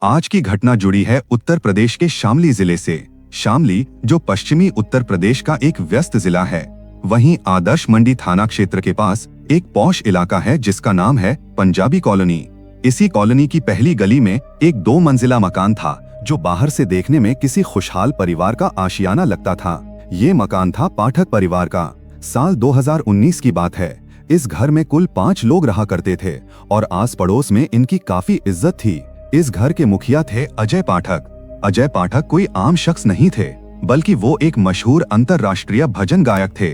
आज की घटना जुड़ी है उत्तर प्रदेश के शामली जिले से। शामली जो पश्चिमी उत्तर प्रदेश का एक व्यस्त जिला है, वहीं आदर्श मंडी थाना क्षेत्र के पास एक पॉश इलाका है जिसका नाम है पंजाबी कॉलोनी। इसी कॉलोनी की पहली गली में एक 2 मंजिला मकान था जो बाहर से देखने में किसी खुशहाल परिवार का आशियाना लगता था। ये मकान था पाठक परिवार का। साल 2019 की बात है। इस घर में कुल 5 लोग रहा करते थे और आस पड़ोस में इनकी काफी इज्जत थी। इस घर के मुखिया थे अजय पाठक। अजय पाठक कोई आम शख्स नहीं थे, बल्कि वो एक मशहूर अंतर्राष्ट्रीय भजन गायक थे।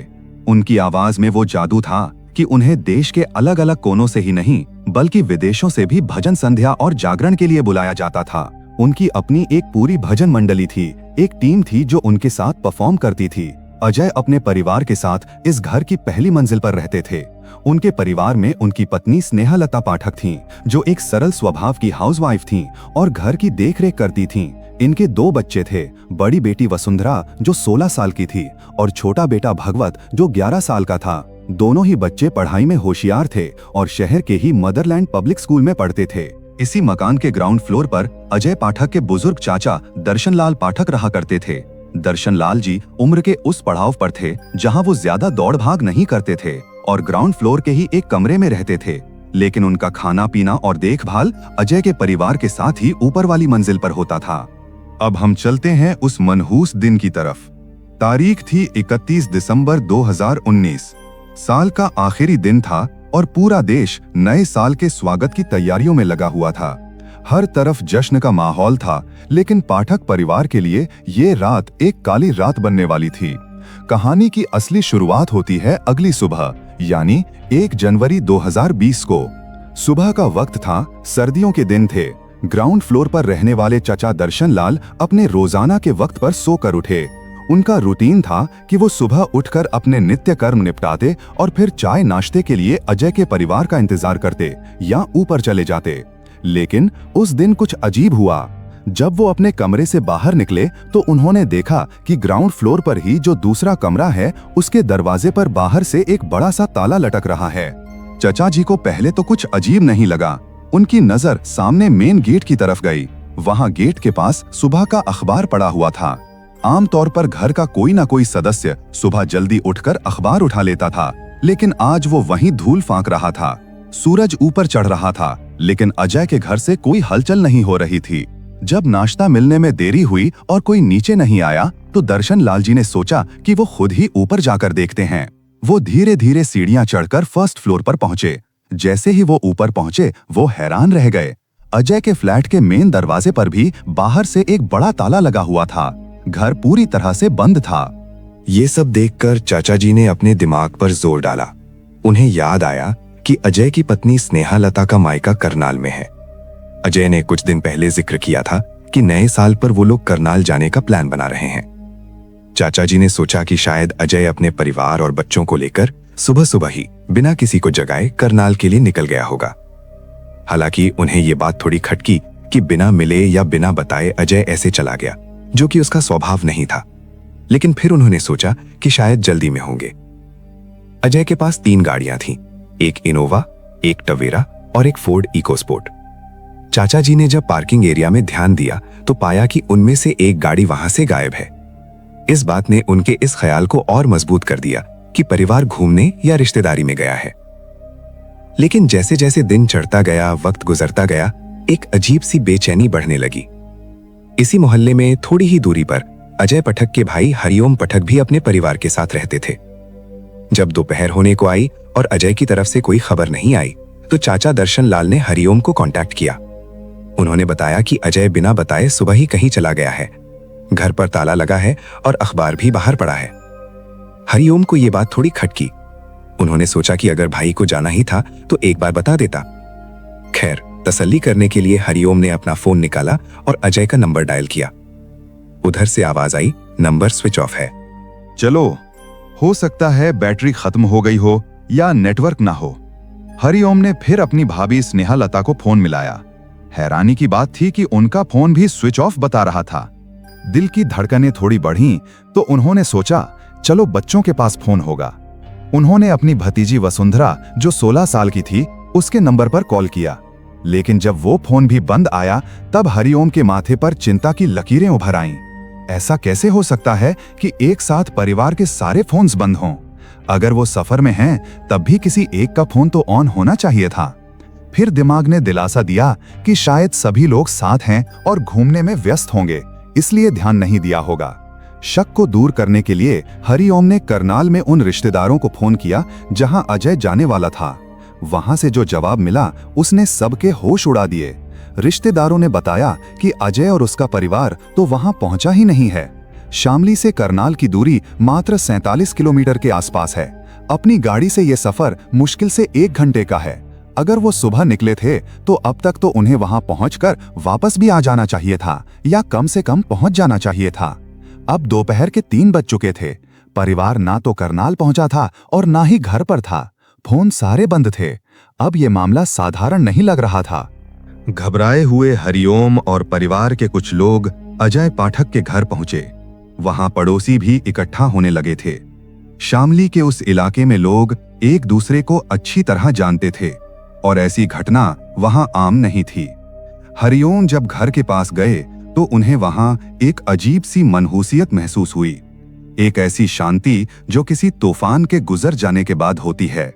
उनकी आवाज में वो जादू था कि उन्हें देश के अलग अलग कोनों से ही नहीं बल्कि विदेशों से भी भजन संध्या और जागरण के लिए बुलाया जाता था। उनकी अपनी एक पूरी भजन मंडली थी, एक टीम थी जो उनके साथ परफॉर्म करती थी। अजय अपने परिवार के साथ इस घर की पहली मंजिल पर रहते थे। उनके परिवार में उनकी पत्नी स्नेहलता पाठक थीं, जो एक सरल स्वभाव की हाउसवाइफ थीं और घर की देखरेख करती थीं। इनके 2 बच्चे थे, बड़ी बेटी वसुंधरा जो 16 साल की थी और छोटा बेटा भगवत जो 11 साल का था। दोनों ही बच्चे पढ़ाई में होशियार थे और शहर के ही मदरलैंड पब्लिक स्कूल में पढ़ते थे। इसी मकान के ग्राउंड फ्लोर पर अजय पाठक के बुजुर्ग चाचा दर्शनलाल पाठक रहा करते थे। दर्शनलाल जी उम्र के उस पड़ाव पर थे जहां वो ज्यादा दौड़ भाग नहीं करते थे और ग्राउंड फ्लोर के ही एक कमरे में रहते थे, लेकिन उनका खाना पीना और देखभाल अजय के परिवार के साथ ही ऊपर वाली मंजिल पर होता था। अब हम चलते हैं उस मनहूस दिन की तरफ। तारीख थी 31 दिसंबर 2019। साल का आखिरी दिन था और पूरा देश नए साल के स्वागत की तैयारियों में लगा हुआ था। हर तरफ जश्न का माहौल था, लेकिन पाठक परिवार के लिए ये रात एक काली रात बनने वाली थी। कहानी की असली शुरुआत होती है अगली सुबह, यानी 1 जनवरी 2020 को। सुबह का वक्त था, सर्दियों के दिन थे। ग्राउंड फ्लोर पर रहने वाले चाचा दर्शनलाल अपने रोजाना के वक्त पर सोकर उठे। उनका रूटीन था कि वो सुबह उठकर अपने नित्य कर्म निपटाते और फिर चाय नाश्ते के लिए अजय के परिवार का इंतजार करते या ऊपर चले जाते। लेकिन उस दिन कुछ अजीब हुआ। जब वो अपने कमरे से बाहर निकले तो उन्होंने देखा कि ग्राउंड फ्लोर पर ही जो दूसरा कमरा है उसके दरवाजे पर बाहर से एक बड़ा सा ताला लटक रहा है। चचा जी को पहले तो कुछ अजीब नहीं लगा। उनकी नजर सामने मेन गेट की तरफ गई। वहां गेट के पास सुबह का अखबार पड़ा हुआ था। आमतौर पर घर का कोई ना कोई सदस्य सुबह जल्दी उठकर अखबार उठा लेता था, लेकिन आज वो वहीं धूल फांक रहा था। सूरज ऊपर चढ़ रहा था, लेकिन अजय के घर से कोई हलचल नहीं हो रही थी। जब नाश्ता मिलने में देरी हुई और कोई नीचे नहीं आया तो दर्शनलाल जी ने सोचा कि वो खुद ही ऊपर जाकर देखते हैं। वो धीरे धीरे सीढ़ियां चढ़कर फर्स्ट फ्लोर पर पहुंचे। जैसे ही वो ऊपर पहुंचे वो हैरान रह गए। अजय के फ्लैट के मेन दरवाजे पर भी बाहर से एक बड़ा ताला लगा हुआ था। घर पूरी तरह से बंद था। ये सब देखकर चाचा जी ने अपने दिमाग पर जोर डाला। उन्हें याद आया कि अजय की पत्नी स्नेहलता का मायका करनाल में है। अजय ने कुछ दिन पहले जिक्र किया था कि नए साल पर वो लोग करनाल जाने का प्लान बना रहे हैं। चाचा जी ने सोचा कि शायद अजय अपने परिवार और बच्चों को लेकर सुबह सुबह ही बिना किसी को जगाए करनाल के लिए निकल गया होगा। हालांकि उन्हें ये बात थोड़ी खटकी कि बिना मिले या बिना बताए अजय ऐसे चला गया, जो कि उसका स्वभाव नहीं था। लेकिन फिर उन्होंने सोचा कि शायद जल्दी में होंगे। अजय के पास 3 गाड़ियां थीं, एक इनोवा, एक टवेरा और एक फोर्ड इकोस्पोर्ट। चाचा जी ने जब पार्किंग एरिया में ध्यान दिया तो पाया कि उनमें से एक गाड़ी वहां से गायब है। इस बात ने उनके इस ख्याल को और मजबूत कर दिया कि परिवार घूमने या रिश्तेदारी में गया है। लेकिन जैसे जैसे दिन चढ़ता गया, वक्त गुजरता गया, एक अजीब सी बेचैनी बढ़ने लगी। इसी मोहल्ले में थोड़ी ही दूरी पर अजय पाठक के भाई हरिओम पाठक भी अपने परिवार के साथ रहते थे। जब दोपहर होने को आई और अजय की तरफ से कोई खबर नहीं आई तो चाचा दर्शनलाल ने हरिओम को कांटेक्ट किया। उन्होंने बताया कि अजय बिना बताए सुबह ही कहीं चला गया है, घर पर ताला लगा है और अखबार भी बाहर पड़ा है। हरिओम को यह बात थोड़ी खटकी। उन्होंने सोचा कि अगर भाई को जाना ही था तो एक बार बता देता। खैर, तसल्ली करने के लिए हरिओम ने अपना फोन निकाला और अजय का नंबर डायल किया। उधर से आवाज आई, नंबर स्विच ऑफ है। चलो, हो सकता है बैटरी खत्म हो गई हो या नेटवर्क ना हो। हरिओम ने फिर अपनी भाभी स्नेहलता को फोन मिलाया। हैरानी की बात थी कि उनका फोन भी स्विच ऑफ बता रहा था। दिल की धड़कनें थोड़ी बढ़ीं तो उन्होंने सोचा चलो बच्चों के पास फोन होगा। उन्होंने अपनी भतीजी वसुंधरा जो 16 साल की थी उसके नंबर पर कॉल किया। लेकिन जब वो फोन भी बंद आया तब हरिओम के माथे पर चिंता की लकीरें उभर आईं। ऐसा कैसे हो सकता है कि एक साथ परिवार के सारे फोन्स बंद हों? अगर वो सफर में हैं, तब भी किसी एक का फोन तो ऑन होना चाहिए था। फिर दिमाग ने दिलासा दिया कि शायद सभी लोग साथ हैं और घूमने में व्यस्त होंगे, इसलिए ध्यान नहीं दिया होगा। शक को दूर करने के लिए हरिओम ने करनाल में उन रिश्तेदारों को फोन किया जहां अजय जाने वाला था। वहां से जो जवाब मिला उसने सबके होश उड़ा दिए। रिश्तेदारों ने बताया कि अजय और उसका परिवार तो वहां पहुंचा ही नहीं है। शामली से करनाल की दूरी मात्र 47 किलोमीटर के आसपास है। अपनी गाड़ी से यह सफर मुश्किल से 1 घंटे का है। अगर वो सुबह निकले थे तो अब तक तो उन्हें वहां पहुंचकर वापस भी आ जाना चाहिए था, या कम से कम पहुंच जाना चाहिए था। अब दोपहर के 3 बज चुके थे। परिवार ना तो करनाल पहुंचा था और ना ही घर पर था। फोन सारे बंद थे। अब ये मामला साधारण नहीं लग रहा था। घबराए हुए हरिओम और परिवार के कुछ लोग अजय पाठक के घर पहुंचे। वहां पड़ोसी भी इकट्ठा होने लगे थे। शामली के उस इलाके में लोग एक दूसरे को अच्छी तरह जानते थे और ऐसी घटना वहां आम नहीं थी। हरिओम जब घर के पास गए तो उन्हें वहां एक अजीब सी मनहूसियत महसूस हुई। एक ऐसी शांति जो किसी तूफान के गुजर जाने के बाद होती है।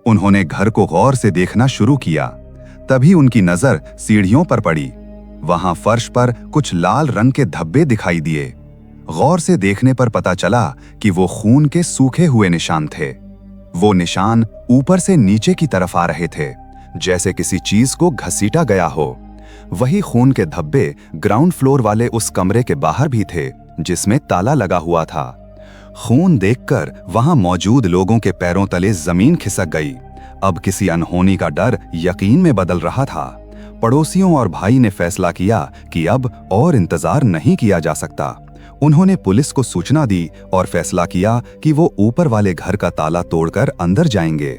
उन्होंने घर को गौर से देखना शुरू किया। तभी उनकी नजर सीढ़ियों पर पड़ी। वहां फर्श पर कुछ लाल रंग के धब्बे दिखाई दिए। गौर से देखने पर पता चला कि वो खून के सूखे हुए निशान थे। वो निशान ऊपर से नीचे की तरफ आ रहे थे, जैसे किसी चीज को घसीटा गया हो। वही खून के धब्बे ग्राउंड फ्लोर वाले उस कमरे के बाहर भी थे, जिसमें ताला लगा हुआ था। खून देखकर वहां मौजूद लोगों के पैरों तले जमीन खिसक गई। अब किसी अनहोनी का डर यकीन में बदल रहा था। पड़ोसियों और भाई ने फैसला किया कि अब और इंतजार नहीं किया जा सकता। उन्होंने पुलिस को सूचना दी और फैसला किया कि वो ऊपर वाले घर का ताला तोड़कर अंदर जाएंगे।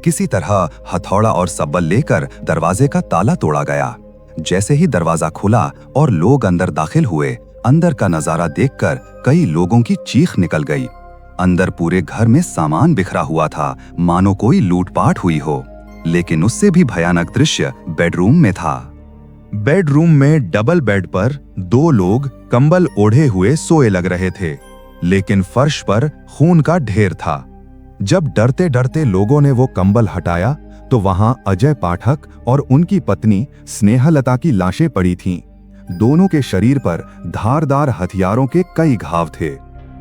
किसी तरह हथौड़ा और सब्बल लेकर दरवाजे का ताला तोड़ा गया। जैसे ही दरवाजा खुला और लोग अंदर दाखिल हुए, अंदर का नजारा देखकर कई लोगों की चीख निकल गई। अंदर पूरे घर में सामान बिखरा हुआ था, मानो कोई लूटपाट हुई हो। लेकिन उससे भी भयानक दृश्य बेडरूम में था। बेडरूम में डबल बेड पर 2 लोग कंबल ओढ़े हुए सोए लग रहे थे, लेकिन फर्श पर खून का ढेर था। जब डरते डरते लोगों ने वो कंबल हटाया तो वहां अजय पाठक और उनकी पत्नी स्नेहलता की लाशें पड़ी थीं। दोनों के शरीर पर धारदार हथियारों के कई घाव थे।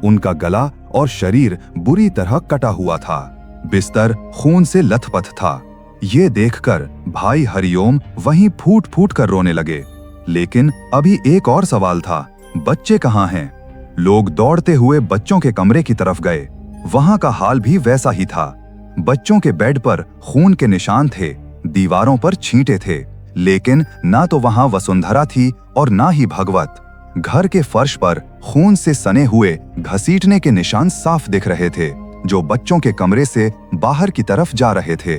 उनका गला और शरीर बुरी तरह कटा हुआ था। बिस्तर खून से लथपथ था। ये देखकर भाई हरिओम वहीं फूट फूट कर रोने लगे। लेकिन अभी एक और सवाल था, बच्चे कहाँ हैं? लोग दौड़ते हुए बच्चों के कमरे की तरफ गए। वहां का हाल भी वैसा ही था। बच्चों के बेड पर खून के निशान थे, दीवारों पर छींटे थे, लेकिन ना तो वहां वसुंधरा थी और ना ही भगवत। घर के फर्श पर खून से सने हुए घसीटने के निशान साफ दिख रहे थे, जो बच्चों के कमरे से बाहर की तरफ जा रहे थे।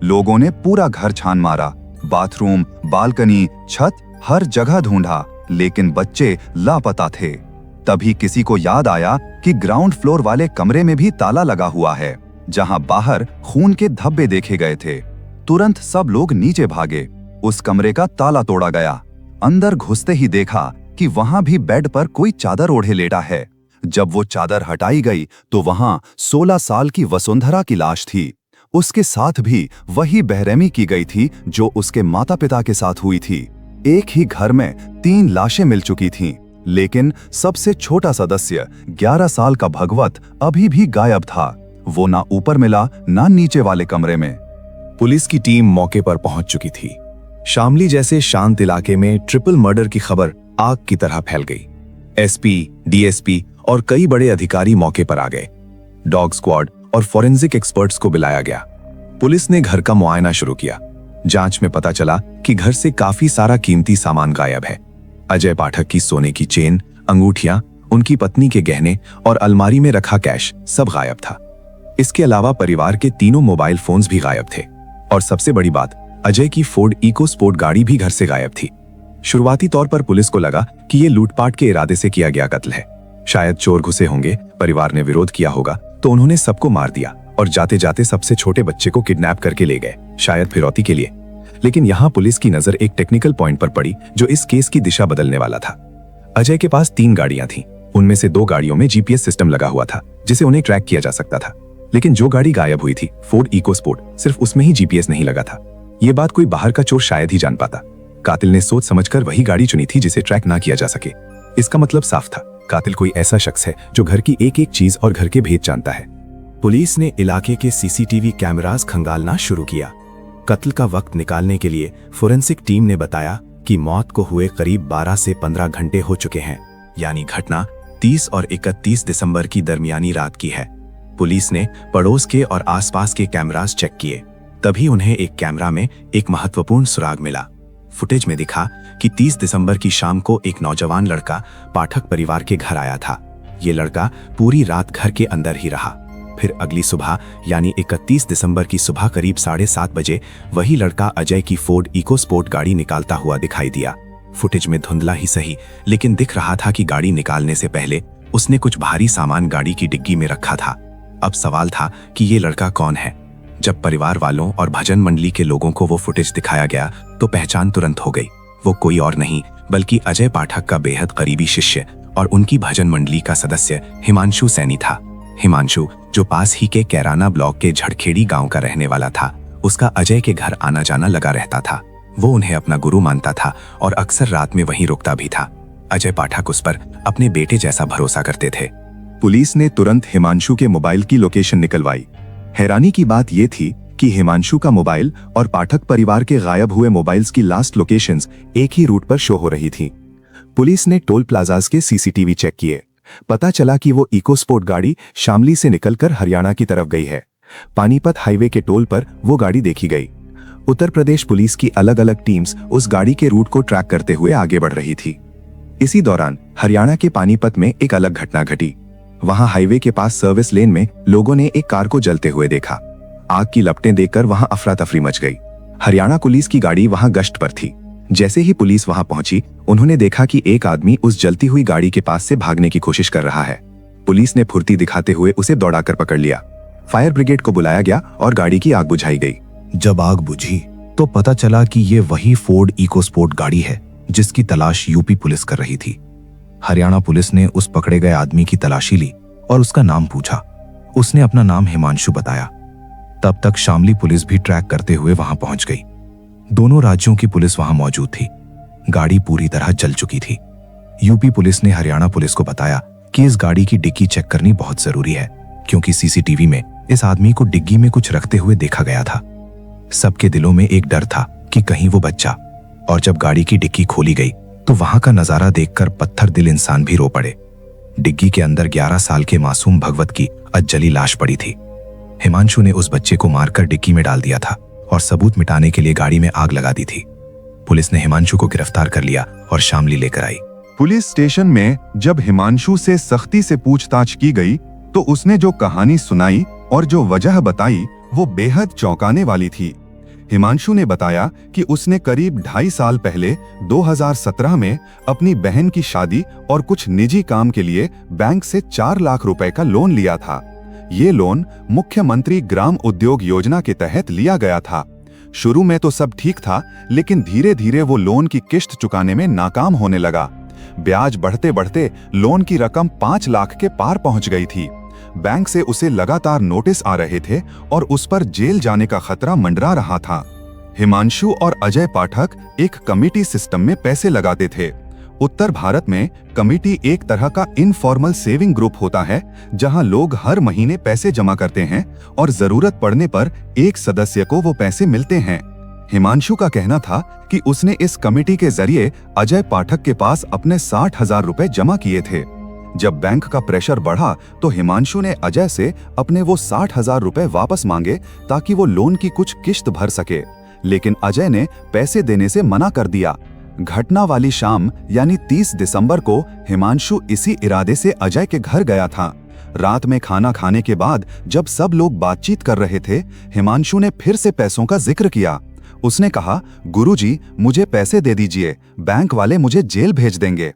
लोगों ने पूरा घर छान मारा, बाथरूम, बालकनी, छत, हर जगह ढूंढा, लेकिन बच्चे लापता थे। तभी किसी को याद आया कि ग्राउंड फ्लोर वाले कमरे में भी ताला लगा हुआ है, जहां बाहर खून के धब्बे देखे गए थे। तुरंत सब लोग नीचे भागे। उस कमरे का ताला तोड़ा गया। अंदर घुसते ही देखा कि वहां भी बेड पर कोई चादर ओढ़े लेटा है। जब वो चादर हटाई गई तो वहां 16 साल की वसुंधरा की लाश थी। उसके साथ भी वही बेरहमी की गई थी जो उसके माता पिता के साथ हुई थी। एक ही घर में 3 लाशें मिल चुकी थीं, लेकिन सबसे छोटा सदस्य 11 साल का भगवत अभी भी गायब था। वो ना ऊपर मिला ना नीचे वाले कमरे में। पुलिस की टीम मौके पर पहुंच चुकी थी। शामली जैसे शांत इलाके में ट्रिपल मर्डर की खबर आग की तरह फैल गई। एसपी, डीएसपी और कई बड़े अधिकारी मौके पर आ गए। डॉग स्क्वाड और फॉरेंसिक एक्सपर्ट्स को बुलाया गया। पुलिस ने घर का मुआयना शुरू किया। जांच में पता चला कि घर से काफी सारा कीमती सामान गायब है। अजय पाठक की सोने की चेन, अंगूठियां, उनकी पत्नी के गहने और अलमारी में रखा कैश सब गायब था। इसके अलावा परिवार के 3 मोबाइल फोन्स भी गायब थे और सबसे बड़ी बात, अजय की फोर्ड इको स्पोर्ट गाड़ी भी घर से गायब थी। शुरुआती तौर पर पुलिस को लगा कि ये लूटपाट के इरादे से किया गया कत्ल है। शायद चोर घुसे होंगे, परिवार ने विरोध किया होगा तो उन्होंने सबको मार दिया और जाते जाते सबसे छोटे बच्चे को किडनैप करके ले गए, शायद फिरौती के लिए। लेकिन यहाँ पुलिस की नजर एक टेक्निकल पॉइंट पर पड़ी जो इस केस की दिशा बदलने वाला था। अजय के पास 3 गाड़ियां थीं। उनमें से 2 गाड़ियों में जीपीएस सिस्टम लगा हुआ था जिसे उन्हें ट्रैक किया जा सकता था, लेकिन जो गाड़ी गायब हुई थी फोर्ड इकोस्पोर्ट, सिर्फ उसमें ही जीपीएस नहीं लगा था। ये बात कोई बाहर का चोर शायद ही जान पाता। कातिल ने सोच समझकर वही गाड़ी चुनी थी जिसे ट्रैक ना किया जा सके। इसका मतलब साफ था, कातिल कोई ऐसा शख्स है जो घर की एक एक चीज और घर के भेद जानता है। पुलिस ने इलाके के सीसीटीवी कैमरास खंगालना शुरू किया। कत्ल का वक्त निकालने के लिए फोरेंसिक टीम ने बताया कि मौत को हुए करीब 12 से 15 घंटे हो चुके हैं, यानी घटना 30 और 31 दिसंबर की दरमियानी रात की है। पुलिस ने पड़ोस के और आसपास के कैमरास चेक किए, तभी उन्हें एक कैमरा में एक महत्वपूर्ण सुराग मिला। फुटेज में दिखा कि 30 दिसंबर की शाम को एक नौजवान लड़का पाठक परिवार के घर आया था। ये लड़का पूरी रात घर के अंदर ही रहा। फिर अगली सुबह यानी 31 दिसंबर की सुबह करीब 7:30 बजे वही लड़का अजय की फोर्ड इकोस्पोर्ट गाड़ी निकालता हुआ दिखाई दिया। फुटेज में धुंधला ही सही, लेकिन दिख रहा था कि गाड़ी निकालने से पहले उसने कुछ भारी सामान गाड़ी की डिग्गी में रखा था। अब सवाल था कि ये लड़का कौन है। जब परिवार वालों और भजन मंडली के लोगों को वो फुटेज दिखाया गया तो पहचान तुरंत हो गई। वो कोई और नहीं बल्कि अजय पाठक का बेहद करीबी शिष्य और उनकी भजन मंडली का सदस्य हिमांशु सैनी था। हिमांशु, जो पास ही के कैराना ब्लॉक के झड़खेड़ी गांव का रहने वाला था, उसका अजय के घर आना जाना लगा रहता था। वो उन्हें अपना गुरु मानता था और अक्सर रात में वहीं रुकता भी था। अजय पाठक उस पर अपने बेटे जैसा भरोसा करते थे। पुलिस ने तुरंत हिमांशु के मोबाइल की लोकेशन निकलवाई। हैरानी की बात यह थी कि हिमांशु का मोबाइल और पाठक परिवार के गायब हुए मोबाइल्स की लास्ट लोकेशंस एक ही रूट पर शो हो रही थी। पुलिस ने टोल प्लाजास के सीसीटीवी चेक किए। पता चला कि वो इकोस्पोर्ट गाड़ी शामली से निकलकर हरियाणा की तरफ गई है। पानीपत हाईवे के टोल पर वो गाड़ी देखी गई। उत्तर प्रदेश पुलिस की अलग अलग टीम्स उस गाड़ी के रूट को ट्रैक करते हुए आगे बढ़ रही थी। इसी दौरान हरियाणा के पानीपत में एक अलग घटना घटी। वहां हाईवे के पास सर्विस लेन में लोगों ने एक कार को जलते हुए देखा। आग की लपटें देखकर वहां अफरा तफरी मच गई। हरियाणा पुलिस की गाड़ी वहां गश्त पर थी। जैसे ही पुलिस वहां पहुंची, उन्होंने देखा कि एक आदमी उस जलती हुई गाड़ी के पास से भागने की कोशिश कर रहा है। पुलिस ने फुर्ती दिखाते हुए उसे दौड़ाकर पकड़ लिया। फायर ब्रिगेड को बुलाया गया और गाड़ी की आग बुझाई गई। जब आग बुझी तो पता चला कि ये वही फोर्ड इकोस्पोर्ट गाड़ी है जिसकी तलाश यूपी पुलिस कर रही थी। हरियाणा पुलिस ने उस पकड़े गए आदमी की तलाशी ली और उसका नाम पूछा। उसने अपना नाम हिमांशु बताया। तब तक शामली पुलिस भी ट्रैक करते हुए वहां पहुंच गई। दोनों राज्यों की पुलिस वहां मौजूद थी। गाड़ी पूरी तरह जल चुकी थी। यूपी पुलिस ने हरियाणा पुलिस को बताया कि इस गाड़ी की डिग्गी चेक करनी बहुत जरूरी है, क्योंकि सीसीटीवी में इस आदमी को डिग्गी में कुछ रखते हुए देखा गया था। सबके दिलों में एक डर था कि कहीं वो बच्चा, और जब गाड़ी की डिग्गी खोली गई तो वहां का नजारा देखकर पत्थर दिल इंसान भी रो पड़े। डिग्गी के अंदर 11 साल के मासूम भगवत की अजली लाश पड़ी थी। हिमांशु ने उस बच्चे को मारकर डिग्गी में डाल दिया था और सबूत मिटाने के लिए गाड़ी में आग लगा दी थी। पुलिस ने हिमांशु को गिरफ्तार कर लिया और शामली लेकर आई। पुलिस स्टेशन में जब हिमांशु से सख्ती से पूछताछ की गई तो उसने जो कहानी सुनाई और जो वजह बताई वो बेहद चौंकाने वाली थी। हिमांशु ने बताया कि उसने करीब 2.5 साल पहले 2017 में अपनी बहन की शादी और कुछ निजी काम के लिए बैंक से 4 लाख रुपए का लोन लिया था। ये लोन मुख्यमंत्री ग्राम उद्योग योजना के तहत लिया गया था। शुरू में तो सब ठीक था, लेकिन धीरे धीरे वो लोन की किश्त चुकाने में नाकाम होने लगा। ब्याज बढ़ते बढ़ते लोन की रकम 5 लाख के पार पहुंच गई थी। बैंक से उसे लगातार नोटिस आ रहे थे और उस पर जेल जाने का खतरा मंडरा रहा था। हिमांशु और अजय पाठक एक कमिटी सिस्टम में पैसे लगाते थे। उत्तर भारत में कमिटी एक तरह का इनफॉर्मल सेविंग ग्रुप होता है, जहां लोग हर महीने पैसे जमा करते हैं और जरूरत पड़ने पर एक सदस्य को वो पैसे मिलते हैं। हिमांशु का कहना था कि उसने इस कमेटी के जरिए अजय पाठक के पास अपने 60,000 रुपए जमा किए थे। जब बैंक का प्रेशर बढ़ा तो हिमांशु ने अजय से अपने वो 60,000 रुपए वापस मांगे ताकि वो लोन की कुछ किश्त भर सके, लेकिन अजय ने पैसे देने से मना कर दिया। घटना वाली शाम यानी 30 दिसंबर को हिमांशु इसी इरादे से अजय के घर गया था। रात में खाना खाने के बाद जब सब लोग बातचीत कर रहे थे, हिमांशु ने फिर से पैसों का जिक्र किया। उसने कहा, गुरुजी, मुझे पैसे दे दीजिए, बैंक वाले मुझे जेल भेज देंगे।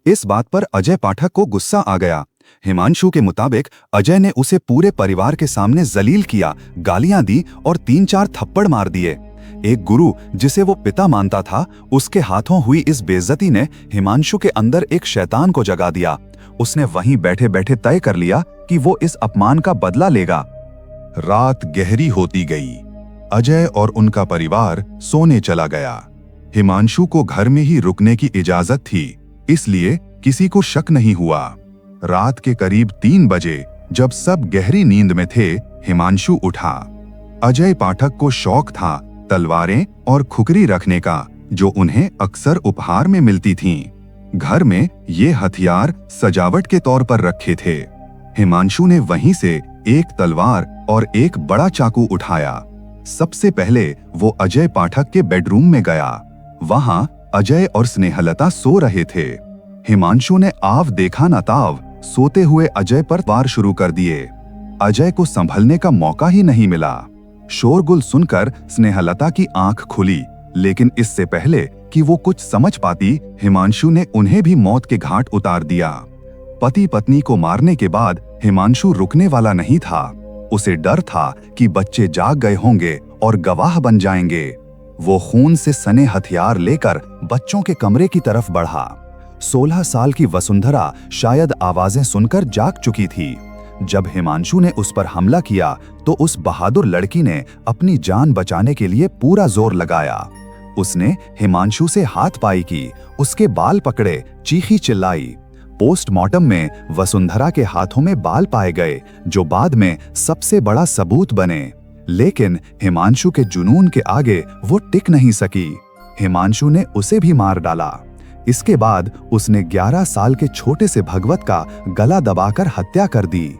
इस बात पर अजय पाठक को गुस्सा आ गया। हिमांशु के मुताबिक अजय ने उसे पूरे परिवार के सामने जलील किया, गालियां दी और 3-4 थप्पड़ मार दिए। एक गुरु जिसे वो पिता मानता था, उसके हाथों हुई इस बेइज्जती ने हिमांशु के अंदर एक शैतान को जगा दिया। उसने वहीं बैठे बैठे तय कर लिया कि वो इस अपमान का बदला लेगा। रात गहरी होती गई। अजय और उनका परिवार सोने चला गया। हिमांशु को घर में ही रुकने की इजाजत थी, इसलिए किसी को शक नहीं हुआ। रात के करीब 3 बजे जब सब गहरी नींद में थे, हिमांशु उठा। अजय पाठक को शौक था तलवारें और खुकरी रखने का, जो उन्हें अक्सर उपहार में मिलती थीं। घर में ये हथियार सजावट के तौर पर रखे थे। हिमांशु ने वहीं से एक तलवार और एक बड़ा चाकू उठाया। सबसे पहले वो अजय पाठक के बेडरूम में गया। वहां अजय और स्नेहलता सो रहे थे। हिमांशु ने आव देखा न ताव सोते हुए अजय पर वार शुरू कर दिए। अजय को संभलने का मौका ही नहीं मिला। शोरगुल सुनकर स्नेहलता की आंख खुली, लेकिन इससे पहले कि वो कुछ समझ पाती, हिमांशु ने उन्हें भी मौत के घाट उतार दिया। पति पत्नी को मारने के बाद हिमांशु रुकने वाला नहीं था। उसे डर था कि बच्चे जाग गए होंगे और गवाह बन जाएंगे। वो खून से सने हथियार लेकर बच्चों के कमरे की तरफ बढ़ा। 16 साल की वसुंधरा शायद आवाजें सुनकर जाग चुकी थी। जब हिमांशु ने उस पर हमला किया तो उस बहादुर लड़की ने अपनी जान बचाने के लिए पूरा जोर लगाया। उसने हिमांशु से हाथ पाई की, उसके बाल पकड़े, चीखी चिल्लाई। पोस्टमार्टम में वसुंधरा के हाथों में बाल पाए गए, जो बाद में सबसे बड़ा सबूत बने। लेकिन हिमांशु के जुनून के आगे वो टिक नहीं सकी। हिमांशु ने उसे भी मार डाला। इसके बाद उसने 11 साल के छोटे से भगवत का गला दबाकर हत्या कर दी।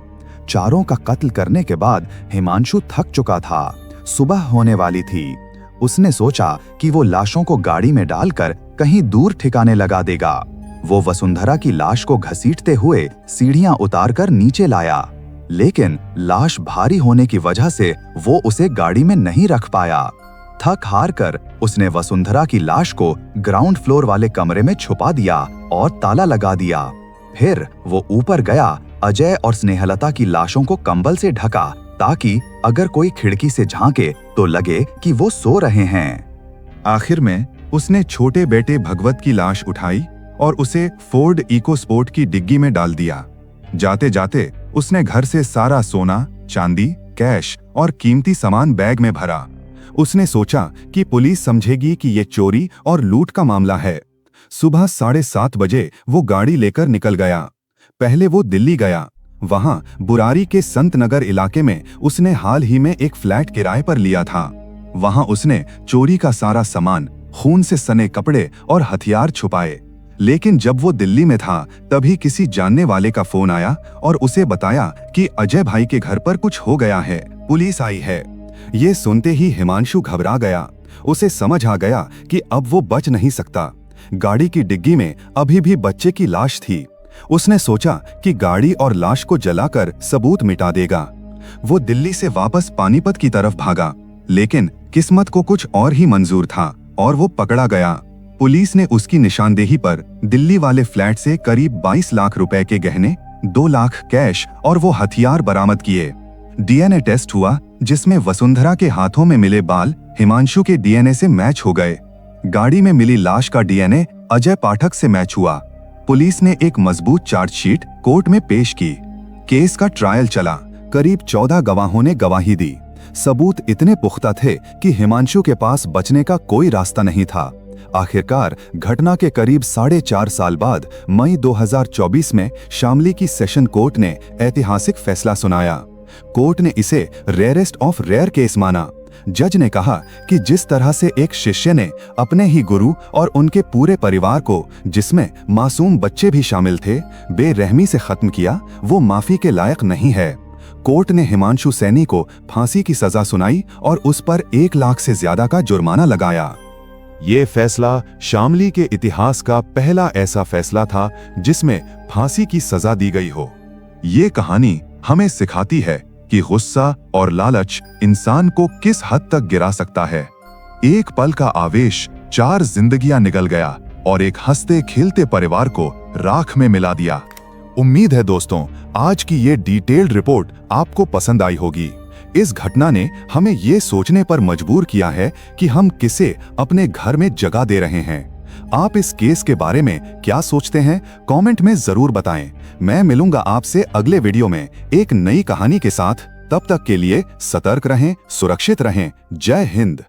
चारों का कत्ल करने के बाद हिमांशु थक चुका था। सुबह होने वाली थी। उसने सोचा कि वो लाशों को गाड़ी में डालकर कहीं दूर ठिकाने लगा देगा। वो वसुंधरा की लाश को घसीटते हुए सीढ़ियां उतारकर नीचे लाया, लेकिन लाश भारी होने की वजह से वो उसे गाड़ी में नहीं रख पाया। थक हार कर उसने वसुंधरा की लाश को ग्राउंड फ्लोर वाले कमरे में छुपा दिया और ताला लगा दिया। फिर वो ऊपर गया, अजय और स्नेहलता की लाशों को कंबल से ढका, ताकि अगर कोई खिड़की से झांके तो लगे कि वो सो रहे हैं। आखिर में उसने छोटे बेटे भगवत की लाश उठाई और उसे फोर्ड इको स्पोर्ट की डिग्गी में डाल दिया। जाते जाते उसने घर से सारा सोना, चांदी, कैश और कीमती सामान बैग में भरा। उसने सोचा कि पुलिस समझेगी कि ये चोरी और लूट का मामला है। सुबह 7:30 बजे वो गाड़ी लेकर निकल गया। पहले वो दिल्ली गया। वहां बुरारी के संत नगर इलाके में उसने हाल ही में एक फ्लैट किराए पर लिया था। वहां उसने चोरी का सारा सामान, खून से सने कपड़े और हथियार छुपाए। लेकिन जब वो दिल्ली में था, तभी किसी जानने वाले का फोन आया और उसे बताया कि अजय भाई के घर पर कुछ हो गया है, पुलिस आई है। ये सुनते ही हिमांशु घबरा गया। उसे समझ आ गया कि अब वो बच नहीं सकता। गाड़ी की डिग्गी में अभी भी बच्चे की लाश थी। उसने सोचा कि गाड़ी और लाश को जलाकर सबूत मिटा देगा। वो दिल्ली से वापस पानीपत की तरफ भागा, लेकिन किस्मत को कुछ और ही मंजूर था और वो पकड़ा गया। पुलिस ने उसकी निशानदेही पर दिल्ली वाले फ्लैट से करीब 22 लाख रुपए के गहने, 2 लाख कैश और वो हथियार बरामद किए। डीएनए टेस्ट हुआ, जिसमें वसुंधरा के हाथों में मिले बाल हिमांशु के डीएनए से मैच हो गए। गाड़ी में मिली लाश का डीएनए अजय पाठक से मैच हुआ। पुलिस ने एक मजबूत चार्जशीट कोर्ट में पेश की। केस का ट्रायल चला। करीब 14 गवाहों ने गवाही दी। सबूत इतने पुख्ता थे कि हिमांशु के पास बचने का कोई रास्ता नहीं था। आखिरकार घटना के करीब 4.5 साल बाद मई 2024 में शामली की सेशन कोर्ट ने ऐतिहासिक फैसला सुनाया। कोर्ट ने इसे रेयरेस्ट ऑफ रेयर केस माना। जज ने कहा कि जिस तरह से एक शिष्य ने अपने ही गुरु और उनके पूरे परिवार को, जिसमें मासूम बच्चे भी शामिल थे, बेरहमी से खत्म किया, वो माफी के लायक नहीं है। कोर्ट ने हिमांशु सैनी को फांसी की सजा सुनाई और उस पर 1 लाख से ज्यादा का जुर्माना लगाया। ये फैसला शामली के इतिहास का पहला ऐसा फैसला था जिसमें फांसी की सजा दी गई हो। ये कहानी हमें सिखाती है कि गुस्सा और लालच इंसान को किस हद तक गिरा सकता है। एक पल का आवेश 4 जिंदगियां निकल गया और एक हंसते खेलते परिवार को राख में मिला दिया। उम्मीद है दोस्तों, आज की ये डिटेल्ड रिपोर्ट आपको पसंद आई होगी। इस घटना ने हमें ये सोचने पर मजबूर किया है कि हम किसे अपने घर में जगह दे रहे हैं। आप इस केस के बारे में क्या सोचते हैं? कमेंट में जरूर बताएं। मैं मिलूंगा आपसे अगले वीडियो में एक नई कहानी के साथ। तब तक के लिए सतर्क रहें, सुरक्षित रहें। जय हिंद।